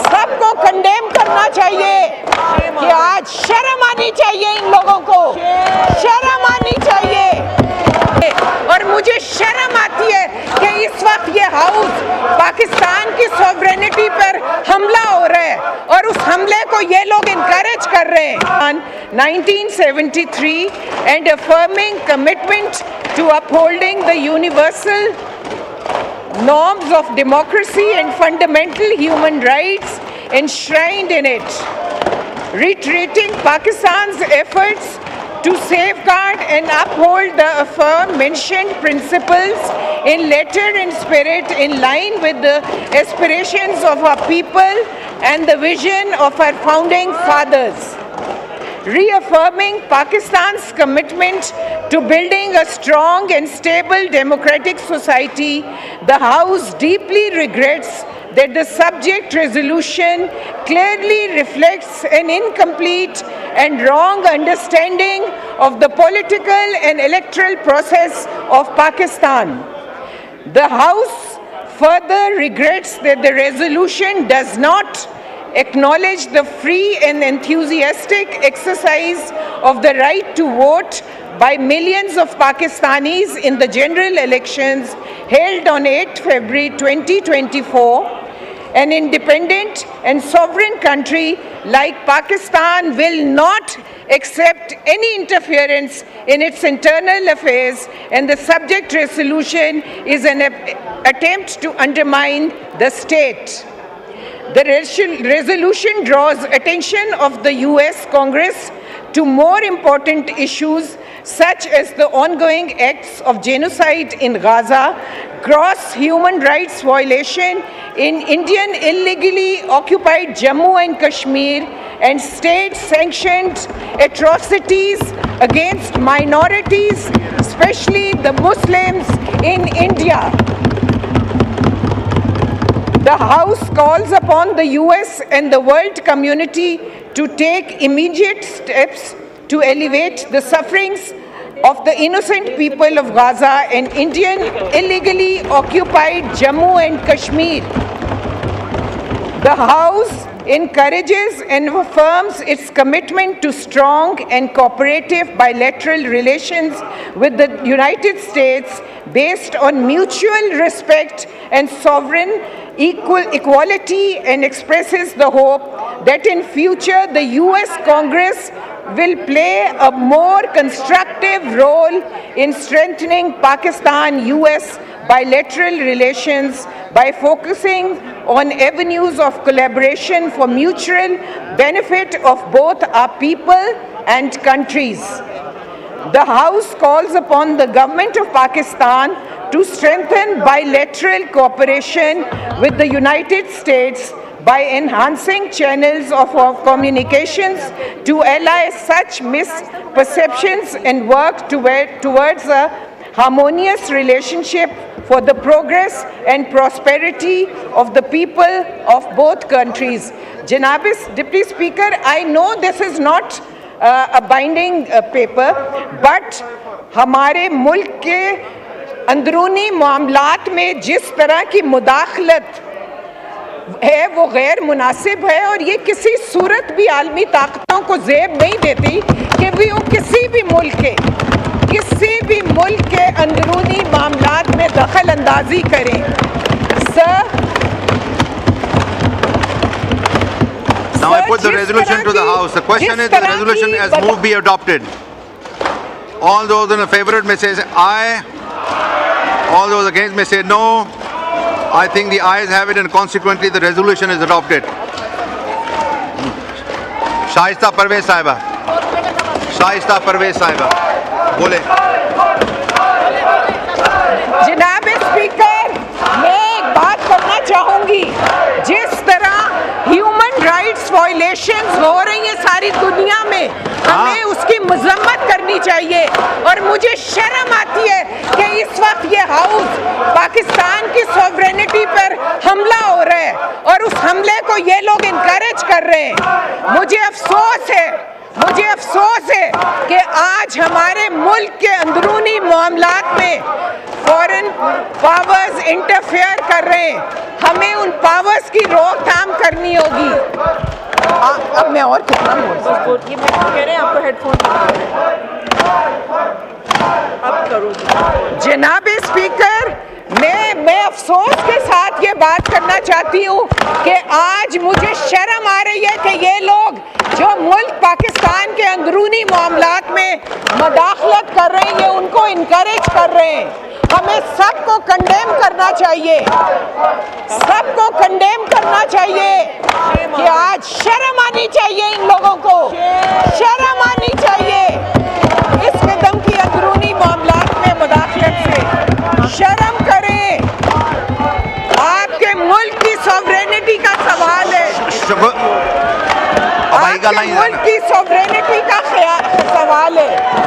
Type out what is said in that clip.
सबको कंडेम करना चाहिए कि आज शर्म आनी चाहिए, इन लोगों को शर्म आनी चाहिए। और मुझे शर्म आती है कि इस वक्त ये हाउस पाकिस्तान की सॉवरेनिटी पर हमला हो रहा है और उस हमले को ये लोग इनकरेज कर रहे हैं। 1973 and affirming commitment to upholding the universal norms of democracy and fundamental human rights enshrined in it, reiterating Pakistan's efforts to safeguard and uphold the aforementioned principles in letter and spirit, in line with the aspirations of our people and the vision of our founding fathers. Reaffirming Pakistan's commitment to building a strong and stable democratic society, the House deeply regrets that the subject resolution clearly reflects an incomplete and wrong understanding of the political and electoral process of Pakistan. The House further regrets that the resolution does not acknowledge the free and enthusiastic exercise of the right to vote by millions of Pakistanis in the general elections held on 8 February 2024. An independent and sovereign country like Pakistan will not accept any interference in its internal affairs, and the subject resolution is an attempt to undermine the state. The resolution draws attention of the US Congress to more important issues such as the ongoing acts of genocide in Gaza, gross human rights violation in Indian illegally occupied Jammu and Kashmir, and state-sanctioned atrocities against minorities, especially the Muslims in India. The House calls upon the US and the world community to take immediate steps to alleviate the sufferings of the innocent people of Gaza and Indian illegally occupied Jammu and Kashmir. The House encourages and affirms its commitment to strong and cooperative bilateral relations with the United States based on mutual respect and sovereign equality, and expresses the hope that in future the US Congress will play a more constructive role in strengthening Pakistan-US bilateral relations by focusing on avenues of collaboration for mutual benefit of both our people and countries. The House calls upon the government of Pakistan to strengthen bilateral cooperation with the United States by enhancing channels of communications to allay such misperceptions and work towards a harmonious relationship for the progress and prosperity of the people of both countries. Janab Deputy Speaker, I know this is not a binding paper, but हमारे मुल्क के अंदरूनी मामलात में जिस तरह की मुदाखलत है वो गैर मुनासिब है, और ये किसी सूरत भी आलमी ताकतों को ज़ेब नहीं देती कि भी वो किसी भी मुल्क के अंदरूनी मामलात में दखल अंदाजी करें। Now I put the resolution to the House. The question is, the resolution as moved be adopted. All those in favor may say aye. All those against may say no. I think the ayes have it, and consequently the resolution is adopted. Shaista Parvez Sahiba. Shaista Parvez Sahiba. बोले। जनाब speaker, मैं एक बात करना चाहूँगी, जिस तरह human rights violations हो रही हैं सारी दुनिया में, हमें उसकी मजम्मत करनी चाहिए। और मुझे शर्म आती है कि इस वक्त ये हाउस पाकिस्तान की सॉवरेनिटी पर हमला हो रहा है और उस हमले को ये लोग इनकरेज कर रहे हैं। मुझे अफसोस है कि आज हमारे मुल्क के अंदरूनी मामलात में फॉरेन पावर्स इंटरफेयर कर रहे हैं। हमें उन पावर्स की रोकथाम करनी होगी। और कितना बोल सकती हूँ? ये मैं कह रहे हैं आपको हेडफोन अब करो। जनाब स्पीकर, मैं अफसोस के साथ ये बात करना चाहती हूँ कि आज मुझे शर्म आ रही है कि ये लोग जो मुल्क पाकिस्तान के अंदरूनी मामलात में मदाखलत कर रहे हैं, ये उनको इनकरेज कर रहे हैं। हमें सबको कंडेम करना चाहिए, सबको कंडेम करना चाहिए कि आज शर्म आनी चाहिए इन लोगों को, शर्म आनी चाहिए।